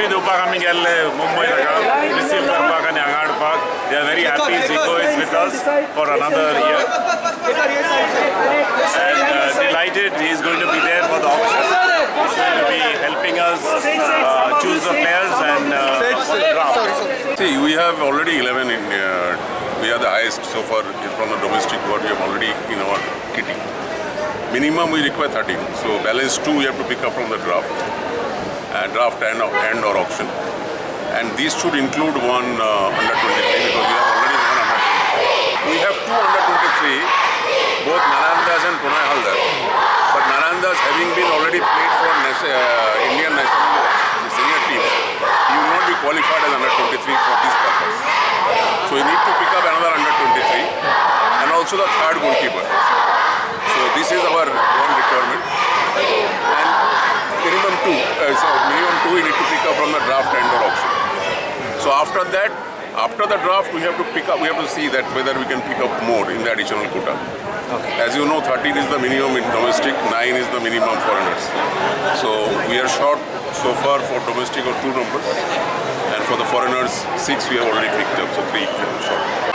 Abid Upakamigelle Mumbai Naga, received Upakani Angad Park. They are very happy. Zico is with us for another year. And delighted he is going to be there for the auction. He's going to be helping us choose the players and draft. See, we have already 11 in. We are the highest so far from the domestic what we have already in our kitty. Minimum we require 13. So balance 2 we have to pick up from the draft and or auction. And these should include one under 23 because we have already one under 23. We have 2 under 23, both Nalandas and Pranay Haldar. But Nalandas having been already played for Indian national senior team, he will not be qualified as under 23 for this purpose. So we need to pick up another under 23 and also the third goalkeeper. So this is our one requirement. And minimum 2 we need to pick up from the draft and or auction. So after that, after the draft we have to see that whether we can pick up more in the additional quota. Okay. As you know, 13 is the minimum in domestic, 9 is the minimum foreigners. So we are short so far for domestic of 2 numbers, and for the foreigners 6 we have already picked up, so 3 short.